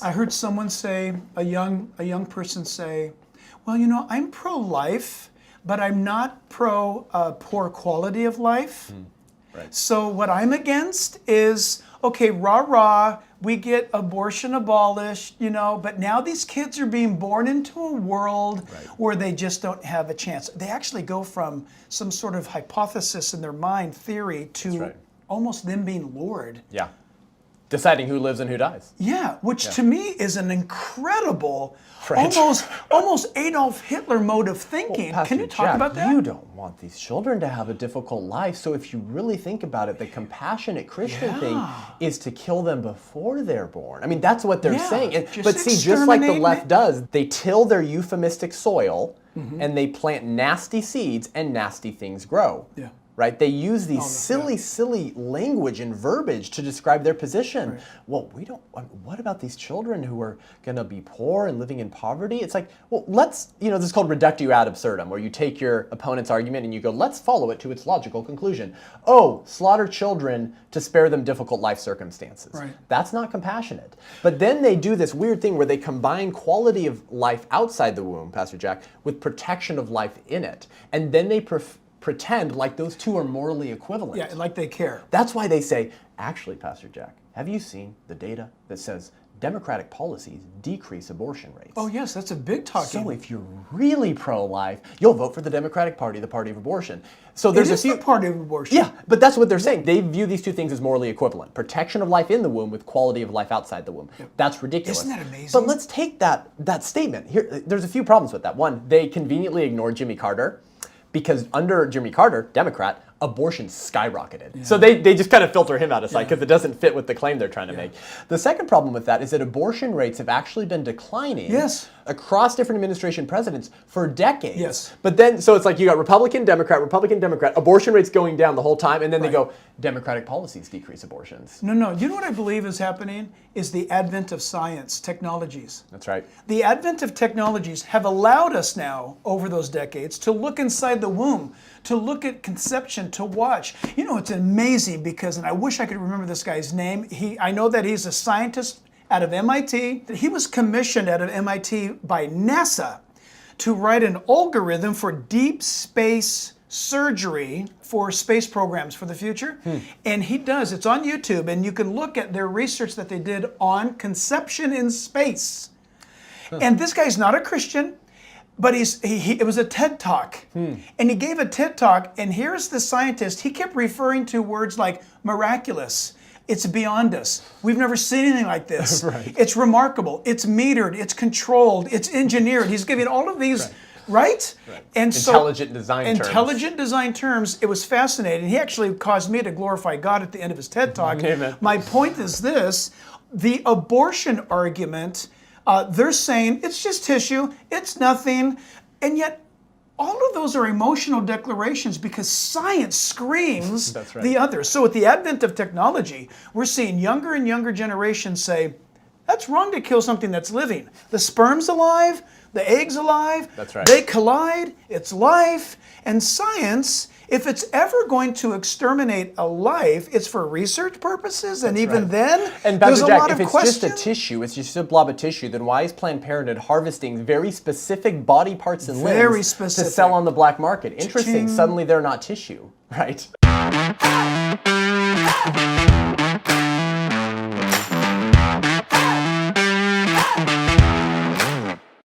I heard someone say, a young person say, well, I'm pro-life, but I'm not pro poor quality of life. Right. So what I'm against is, okay, rah, we get abortion abolished, but now these kids are being born into a world where they just don't have a chance. They actually go from some sort of hypothesis in their mind, theory, to almost them being lured. Yeah. Deciding who lives and who dies. Yeah, which to me is an incredible, almost Adolf Hitler mode of thinking. Well, Can you talk about that? You don't want these children to have a difficult life. So if you really think about it, the compassionate Christian thing is to kill them before they're born. I mean, that's what they're saying. But see, just like the left does, they till their euphemistic soil and they plant nasty seeds and nasty things grow. Yeah. Right? They use these silly language and verbiage to describe their position. Right. Well, what about these children who are going to be poor and living in poverty? It's like, well, this is called reductio ad absurdum, where you take your opponent's argument and you go, let's follow it to its logical conclusion. Oh, slaughter children to spare them difficult life circumstances. Right. That's not compassionate. But then they do this weird thing where they combine quality of life outside the womb, Pastor Jack, with protection of life in it. And then they pretend like those two are morally equivalent. Yeah, like they care. That's why they say, actually, Pastor Jack, have you seen the data that says Democratic policies decrease abortion rates? Oh yes, that's a big talking. So if you're really pro-life, you'll vote for the Democratic Party, the party of abortion. So there's the party of abortion. Yeah, but that's what they're saying. They view these two things as morally equivalent. Protection of life in the womb with quality of life outside the womb. Yep. That's ridiculous. Isn't that amazing? But let's take that statement. Here, there's a few problems with that. One, they conveniently ignored Jimmy Carter, because under Jimmy Carter, Democrat, abortion skyrocketed. Yeah. So they just kind of filter him out of sight because it doesn't fit with the claim they're trying to make. The second problem with that is that abortion rates have actually been declining across different administration presidents for decades. Yes. But then, so it's like you got Republican, Democrat, abortion rates going down the whole time, and then they go, Democratic policies decrease abortions. No. You know what I believe is happening is the advent of science, technologies. That's right. The advent of technologies have allowed us now, over those decades, to look inside the womb, to look at conception, to watch. It's amazing because, and I wish I could remember this guy's name. I know that he's a scientist out of MIT. He was commissioned out of MIT by NASA to write an algorithm for deep space surgery for space programs for the future. And he does. It's on YouTube, and you can look at their research that they did on conception in space. And this guy's not a Christian, but it was a TED Talk. And he gave a TED Talk, and here's the scientist. He kept referring to words like miraculous. It's beyond us. We've never seen anything like this. It's remarkable. It's metered. It's controlled. It's engineered. He's giving all of these, right? And intelligent design terms. It was fascinating. He actually caused me to glorify God at the end of his TED Talk. Amen. My point is this: the abortion argument. They're saying it's just tissue, it's nothing, and yet all of those are emotional declarations because science screams the other. So with the advent of technology, we're seeing younger and younger generations say, that's wrong to kill something that's living. The sperm's alive, the egg's alive, they collide, it's life, and science, if it's ever going to exterminate a life, it's for research purposes, and even then, and there's a lot of questions. If it's just a tissue, it's just a blob of tissue, then why is Planned Parenthood harvesting very specific body parts and limbs to sell on the black market? Interesting. Suddenly they're not tissue, right?